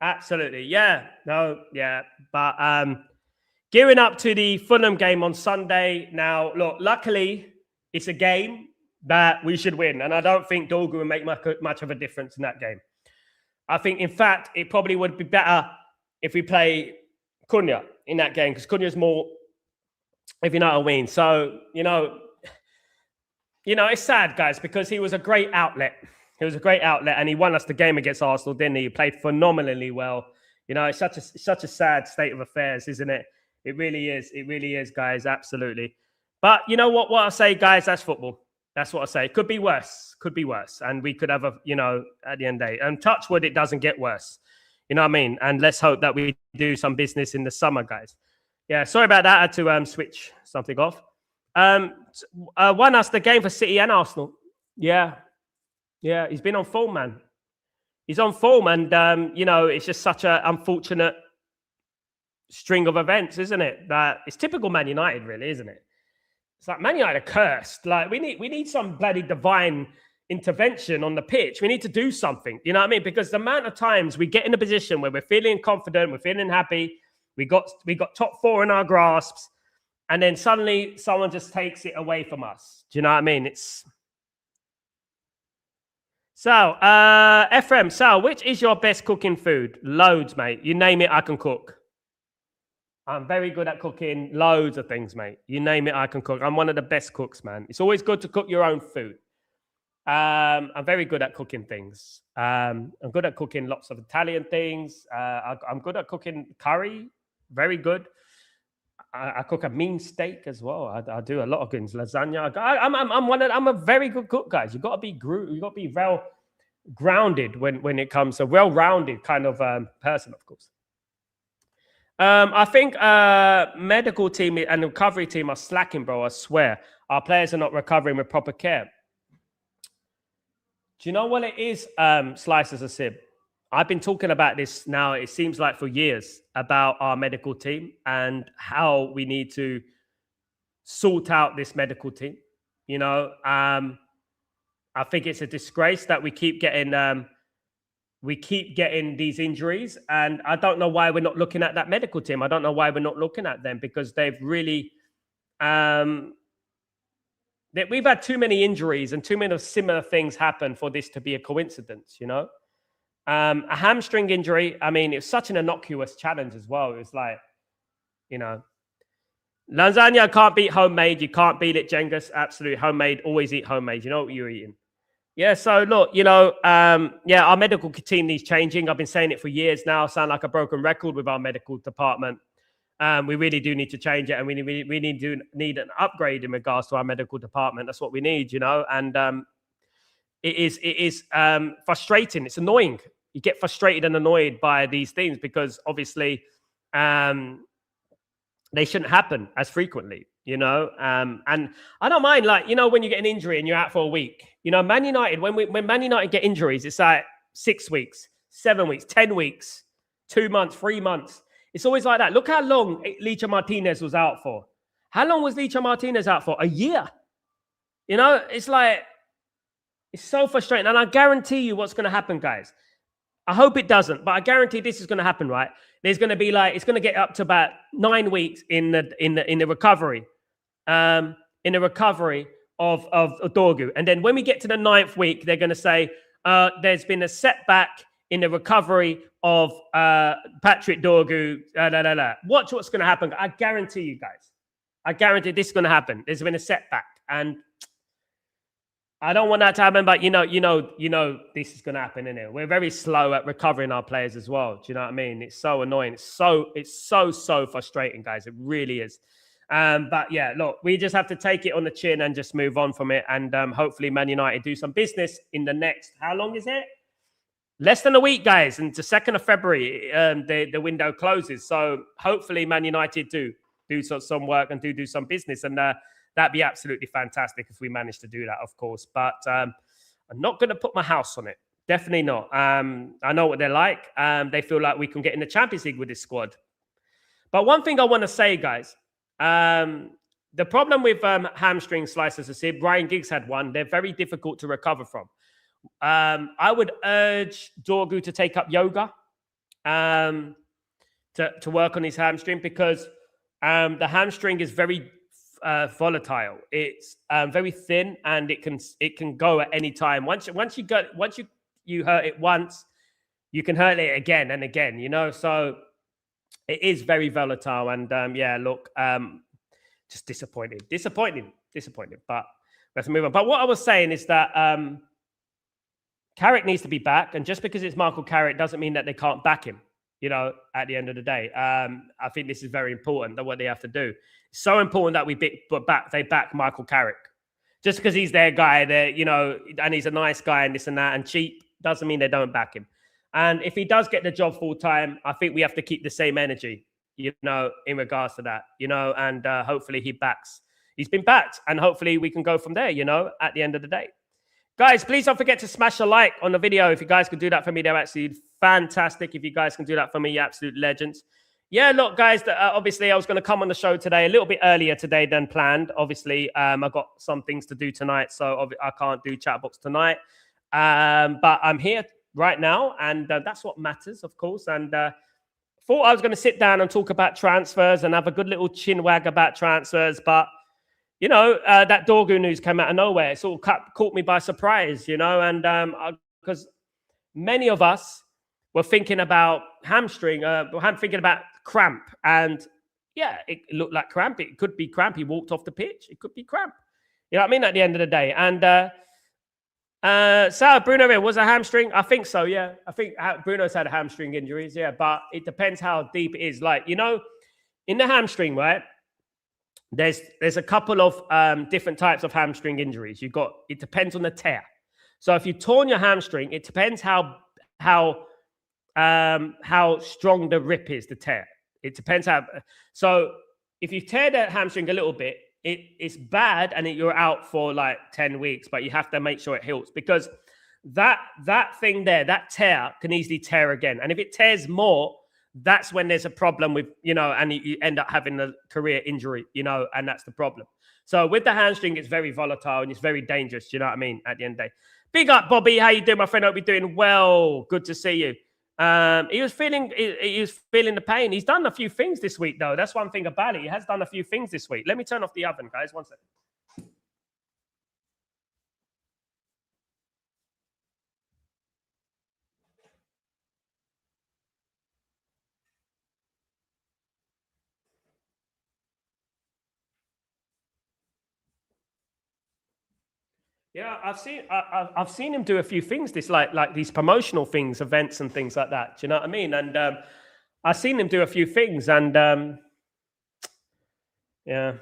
Absolutely. Yeah. No, yeah. But gearing up to the Fulham game on Sunday. Now, look, luckily, it's a game that we should win. And I don't think Dorgu will make much of a difference in that game. I think, in fact, it probably would be better if we play Cunha in that game, because Cunha's more, if you know what I mean. So, you know, it's sad, guys, because he was a great outlet. He was a great outlet, and he won us the game against Arsenal, didn't he? He played phenomenally well. You know, it's such a sad state of affairs, isn't it? It really is. It really is, guys. Absolutely. But you know what? What I say, guys, that's football. That's what I say. Could be worse. Could be worse. And we could have at the end of the day. And touch wood, it doesn't get worse. You know what I mean? And let's hope that we do some business in the summer, guys. Yeah, sorry about that. I had to switch something off. Won us the game for City and Arsenal. Yeah, he's been on form, man. He's on form, and it's just such an unfortunate string of events, isn't it? That it's typical Man United, really, isn't it? It's like Man United are cursed. Like we need some bloody divine intervention on the pitch. We need to do something. You know what I mean? Because the amount of times we get in a position where we're feeling confident, we're feeling happy, we got top four in our grasps. And then suddenly someone just takes it away from us. Do you know what I mean? It's Sal, Ephraim, Sal, which is your best cooking food? Loads, mate. You name it, I can cook. I'm very good at cooking loads of things, mate. You name it, I can cook. I'm one of the best cooks, man. It's always good to cook your own food. I'm very good at cooking things. I'm good at cooking lots of Italian things. I'm good at cooking curry. Very good. I cook a mean steak as well. I do a lot of things. Lasagna. I'm a very good cook, guys. You've got to be well grounded when it comes to well-rounded kind of person, of course. I think medical team and recovery team are slacking, bro. I swear. Our players are not recovering with proper care. Do you know what it is, Slices of Sib? I've been talking about this now, it seems like for years, about our medical team and how we need to sort out this medical team. You know, I think it's a disgrace that we keep getting these injuries, and I don't know why we're not looking at that medical team. I don't know why we're not looking at them, because they've really we've had too many injuries and too many similar things happen for this to be a coincidence, you know. A hamstring injury, I mean, it's such an innocuous challenge as well. It's like, you know, lasagna can't beat homemade. You can't beat it, Jengus. Absolutely homemade. Always eat homemade. You know what you're eating. Yeah, so look, you know, our medical team needs changing. I've been saying it for years now. I sound like a broken record with our medical department. We really do need to change it, and we need an upgrade in regards to our medical department. That's what we need, you know, and it is frustrating. It's annoying. You get frustrated and annoyed by these things because obviously they shouldn't happen as frequently. you know. And I don't mind, like, you know, when you get an injury and you're out for a week, you know, Man United, when Man United get injuries, it's like 6 weeks, 7 weeks, 10 weeks, 2 months, 3 months. It's always like that. Look how long Licha Martinez was out for. How long was Licha Martinez out for? A year. You know, it's like, it's so frustrating. And I guarantee you what's going to happen, guys. I hope it doesn't, but I guarantee this is going to happen, right? There's going to be like, it's going to get up to about 9 weeks in the recovery, of Dorgu. And then when we get to the 9th week, they're going to say, there's been a setback in the recovery of Patrick Dorgu. Watch what's going to happen. I guarantee you guys. I guarantee this is going to happen. There's been a setback, and I don't want that to happen. But you know, this is going to happen, isn't it? We're very slow at recovering our players as well. Do you know what I mean? It's so annoying. It's so frustrating, guys. It really is. But yeah, look, we just have to take it on the chin and just move on from it. And hopefully, Man United do some business in the next. How long is it? Less than a week, guys. And the 2nd of February, the window closes. So hopefully, Man United do some work and do some business, and that'd be absolutely fantastic if we manage to do that, of course. But I'm not going to put my house on it. Definitely not. I know what they're like. They feel like we can get in the Champions League with this squad. But one thing I want to say, guys, the problem with hamstring slices of sib, Ryan Giggs had one. They're very difficult to recover from. I would urge Dorgu to take up yoga to work on his hamstring, because the hamstring is very volatile. It's very thin, and it can go at any time. Once you hurt it once, you can hurt it again and again. You know, so it is very volatile. And yeah, look, just disappointing. But we have to move on. But what I was saying is that Carrick needs to be back, and just because it's Michael Carrick doesn't mean that they can't back him. You know, at the end of the day, I think this is very important, that what they have to do. It's so important that they back Michael Carrick. Just because he's their guy, you know, and he's a nice guy and this and that and cheap, doesn't mean they don't back him. And if he does get the job full time, I think we have to keep the same energy, you know, in regards to that, you know, and hopefully he's been backed, and hopefully we can go from there, you know, at the end of the day. Guys, please don't forget to smash a like on the video. If you guys could do that for me, they're actually fantastic. If you guys can do that for me, you're absolute legends. Yeah, look, guys, obviously I was going to come on the show today a little bit earlier today than planned. Obviously, I've got some things to do tonight, so I can't do Chatterbox tonight. But I'm here right now, and that's what matters, of course. And thought I was going to sit down and talk about transfers and have a good little chin wag about transfers, but you know, that Dorgu news came out of nowhere. It sort of caught me by surprise, you know, and because many of us were thinking about hamstring, thinking about cramp, and yeah, it looked like cramp. It could be cramp. He walked off the pitch. It could be cramp. You know what I mean? At the end of the day, and Sal, Bruno, was a hamstring? I think so. Yeah, I think Bruno's had hamstring injuries. Yeah, but it depends how deep it is. Like, you know, in the hamstring, right? There's a couple of different types of hamstring injuries. It depends on the tear. So if you torn your hamstring, it depends how strong the rip is, the tear. It depends how. So if you tear that hamstring a little bit, it's bad, and you're out for like 10 weeks. But you have to make sure it heals, because that thing there, that tear can easily tear again. And if it tears more, that's when there's a problem with, you know, and you end up having a career injury, you know, and that's the problem. So with the hamstring, it's very volatile and it's very dangerous. You know what I mean? At the end of the day. Big up, Bobby. How you doing, my friend? Hope you're doing well. Good to see you. He was feeling the pain. He's done a few things this week, though. That's one thing about it. He has done a few things this week. Let me turn off the oven, guys. One second. Yeah, I've seen him do a few things. This like these promotional things, events and things like that. Do you know what I mean? And I've seen him do a few things, and yeah.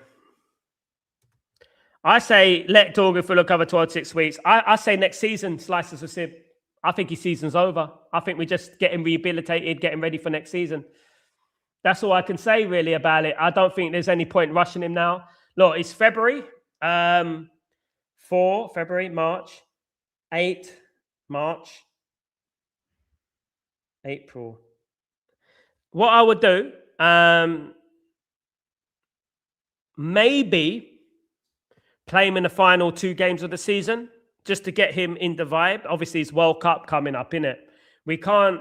I say let Dorgu for look over 12-6 weeks. I say next season, slices of sib. I think his season's over. I think we just get him rehabilitated, get him ready for next season. That's all I can say really about it. I don't think there's any point rushing him now. Look, it's February. 4 February, March, 8 March, April. What I would do, maybe play him in the final 2 games of the season just to get him in the vibe. Obviously, it's World Cup coming up, innit? We can't.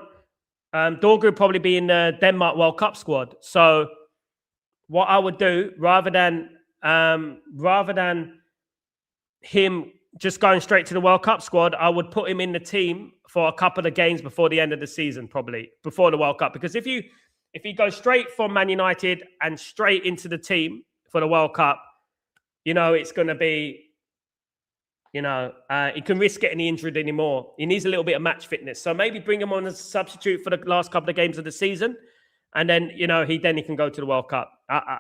Dorgu would probably be in the Denmark World Cup squad. So what I would do, rather than him just going straight to the World Cup squad, I would put him in the team for a couple of games before the end of the season, probably before the World Cup. Because if he goes straight from Man United and straight into the team for the World Cup, you know, it's going to be, you know, he can risk getting injured anymore. He needs a little bit of match fitness. So maybe bring him on as a substitute for the last couple of games of the season. And then, you know, he can go to the World Cup,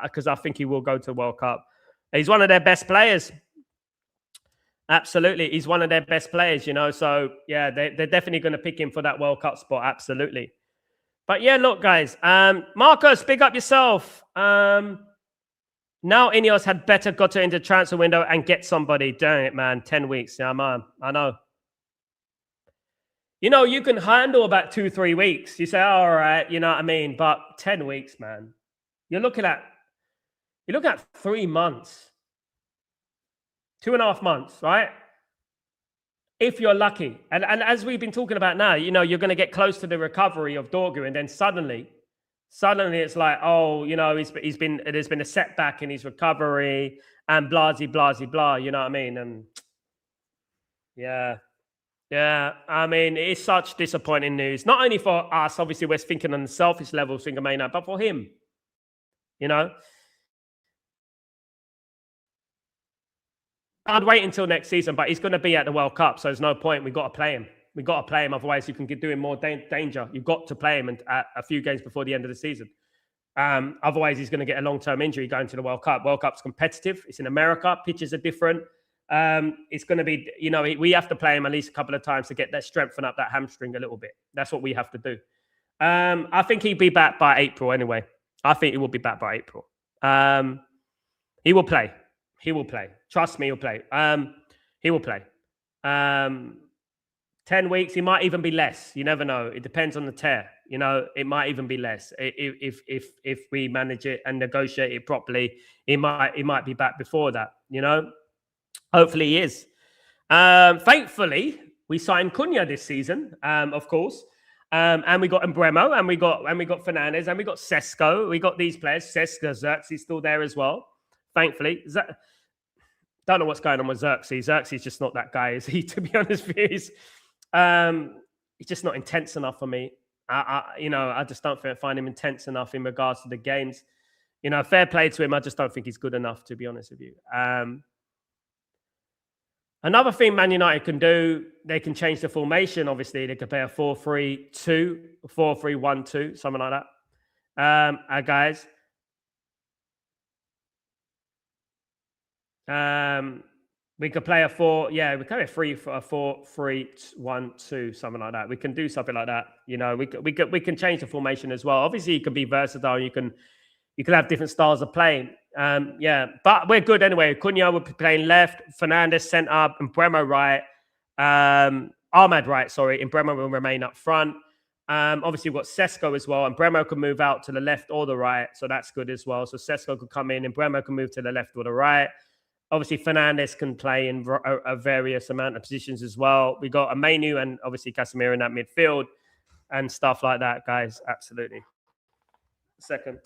because I think he will go to the World Cup. He's one of their best players. Absolutely. He's one of their best players, you know. So, yeah, they're definitely going to pick him for that World Cup spot. Absolutely. But, yeah, look, guys. Marcos, big up yourself. Now Ineos had better got to into transfer window and get somebody. Dang it, man. 10 weeks. Yeah, man. I know. You know, you can handle about 2-3 weeks. You say, oh, all right, you know what I mean? But 10 weeks, man. You're looking at 3 months. 2.5 months, right? If you're lucky. And as we've been talking about now, you know, you're going to get close to the recovery of Dorgu, and then suddenly it's like, oh, you know, there's been a setback in his recovery and blah, you know what I mean? And yeah, I mean, it's such disappointing news. Not only for us, obviously, we're thinking on the selfish level, thinking may not, but for him, you know. I'd wait until next season, but he's going to be at the World Cup, so there's no point. We've got to play him. Otherwise you can do him more danger. You've got to play him a few games before the end of the season. Otherwise, he's going to get a long-term injury going to the World Cup. World Cup's competitive. It's in America. Pitches are different. It's going to be, you know, we have to play him at least a couple of times to get that strengthen up that hamstring a little bit. That's what we have to do. I think he'll be back by April anyway. I think he will be back by April. He will play. Trust me, he'll play. He will play. 10 weeks, he might even be less. You never know. It depends on the tear. You know, it might even be less. If we manage it and negotiate it properly, he might be back before that, you know. Hopefully he is. Thankfully, we signed Cunha this season, of course. And we got Embremo, and we got Fernandes, and we got Sesko. We got these players. Xerxes still there as well. Thankfully. Don't know what's going on with Xerxes. Xerxes just not that guy, is he? To be honest with you, he's just not intense enough for me. I just don't find him intense enough in regards to the games. You know, fair play to him. I just don't think he's good enough, to be honest with you. Another thing Man United can do, they can change the formation. Obviously, they could play a 4-3-2, 4-3-1-2, something like that. Guys. We could play a 4-3-1-2, something like that. We can do something like that. You know, we can change the formation as well. Obviously, you can be versatile. You can have different styles of playing. But we're good anyway. Cunha will be playing left, Fernandes centre, and Bremo right. Ahmad right, sorry. And Bremo will remain up front. Obviously, we've got Sesko as well, and Bremo can move out to the left or the right, so that's good as well. So Sesko could come in, and Bremo can move to the left or the right. Obviously, Fernandes can play in a various amount of positions as well. We got Amenu and obviously Casemiro in that midfield and stuff like that, guys. Absolutely. Second.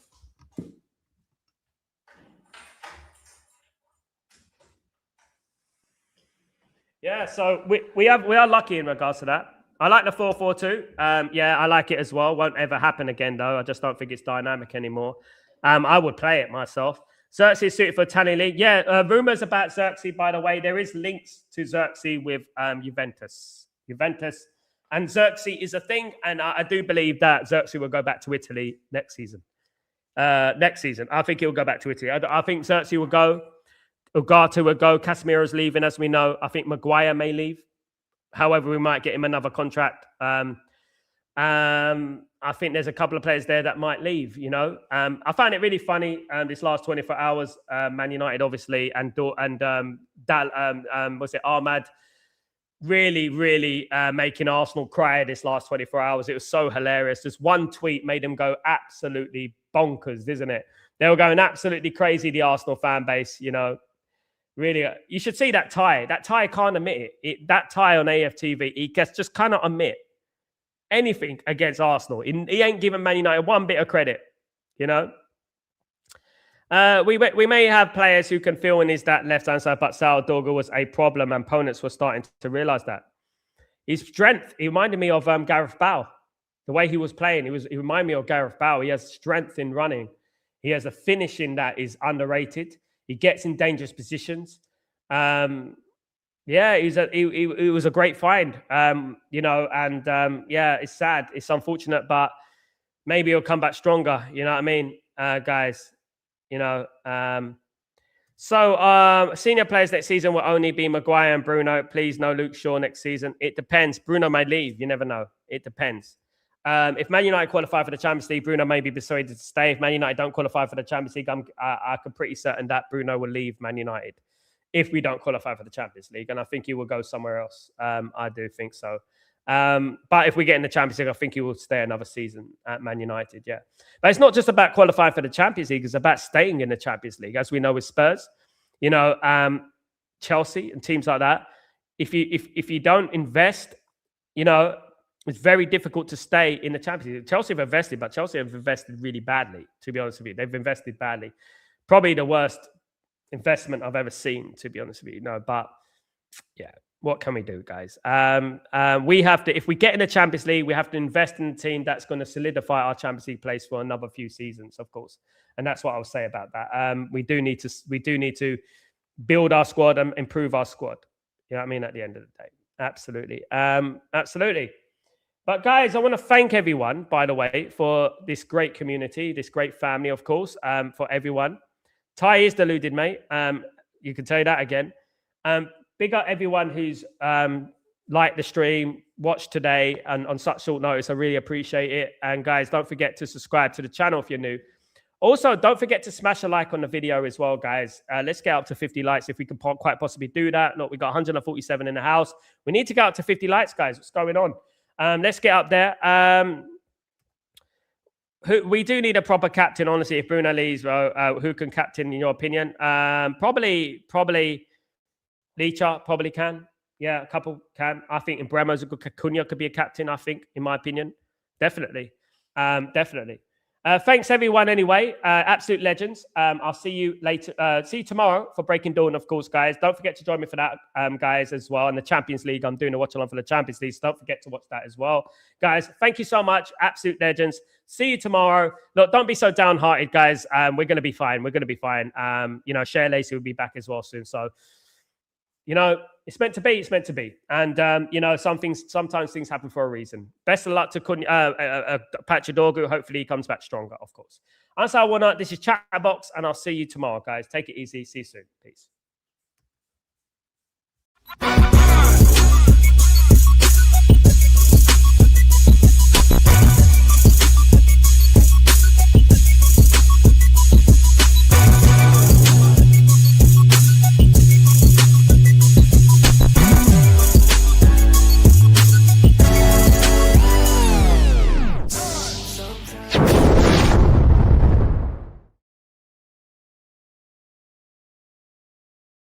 Yeah, so we are lucky in regards to that. I like the 4-4-2. I like it as well. Won't ever happen again, though. I just don't think it's dynamic anymore. I would play it myself. Xerxes is suited for Italian league. Yeah, rumors about Xerxes, by the way. There is links to Xerxes with Juventus. And Xerxes is a thing, and I do believe that Xerxes will go back to Italy next season. I think he'll go back to Italy. I think Xerxes will go. Ugarte will go. Casemiro's leaving, as we know. I think Maguire may leave. However, we might get him another contract. I think there's a couple of players there that might leave, you know. I found it really funny this last 24 hours. Man United, obviously, and was it Ahmad really making Arsenal cry this last 24 hours. It was so hilarious. Just one tweet made them go absolutely bonkers, isn't it? They were going absolutely crazy, the Arsenal fan base, you know. Really, you should see that tie. That tie can't admit it. That tie on AFTV, he just cannot admit anything against Arsenal. He ain't giving Man United one bit of credit, you know. We may have players who can fill in that left-hand side, but Sal Dorgu was a problem, and opponents were starting to realise that. His strength, he reminded me of Gareth Bale. The way he was playing, he reminded me of Gareth Bale. He has strength in running. He has a finishing that is underrated. He gets in dangerous positions. Yeah, he was a great find, you know, and yeah, it's sad. It's unfortunate, but maybe he'll come back stronger. You know what I mean, guys? You know, senior players next season will only be Maguire and Bruno. Please, no Luke Shaw next season. It depends. Bruno may leave. You never know. It depends. If Man United qualify for the Champions League, Bruno may be persuaded to stay. If Man United don't qualify for the Champions League, I'm pretty certain that Bruno will leave Man United if we don't qualify for the Champions League. And I think he will go somewhere else. I do think so. But if we get in the Champions League, I think he will stay another season at Man United, yeah. But it's not just about qualifying for the Champions League. It's about staying in the Champions League, as we know with Spurs, you know, Chelsea and teams like that. If you don't invest, you know, it's very difficult to stay in the Champions League. Chelsea have invested, but Chelsea have invested really badly, to be honest with you. They've invested badly. Probably the worst investment I've ever seen, to be honest with you. No, but yeah, what can we do, guys? We have to, if we get in the Champions League, we have to invest in a team that's going to solidify our Champions League place for another few seasons, of course. And that's what I'll say about that. We do need to build our squad and improve our squad. You know what I mean? At the end of the day, absolutely, absolutely. But guys, I want to thank everyone, by the way, for this great community, this great family, of course, for everyone. Ty is deluded, mate. You can tell you that again. Big up everyone who's liked the stream, watched today, and on such short notice. I really appreciate it. And guys, don't forget to subscribe to the channel if you're new. Also, don't forget to smash a like on the video as well, guys. Let's get up to 50 likes if we can quite possibly do that. Look, we got 147 in the house. We need to get up to 50 likes, guys. What's going on? Let's get up there. We do need a proper captain, honestly. If Bruno leaves, who can captain, in your opinion? Probably Licha probably can. Yeah, a couple can. I think Mbremo's a good. Cunha could be a captain, I think, in my opinion. Definitely. Definitely. Thanks, everyone, anyway. Absolute legends. I'll see you later. See you tomorrow for Breaking Dawn, of course, guys. Don't forget to join me for that, guys, as well. And the Champions League, I'm doing a watch-along for the Champions League, so don't forget to watch that as well. Guys, thank you so much. Absolute legends. See you tomorrow. Look, don't be so downhearted, guys. We're going to be fine. We're going to be fine. You know, Shea Lacey will be back as well soon. So, you know, it's meant to be. It's meant to be. And, you know, sometimes things happen for a reason. Best of luck to Patrick Dorgu. Hopefully he comes back stronger, of course. I'm Sal Warner. This is Chatterbox, and I'll see you tomorrow, guys. Take it easy. See you soon. Peace.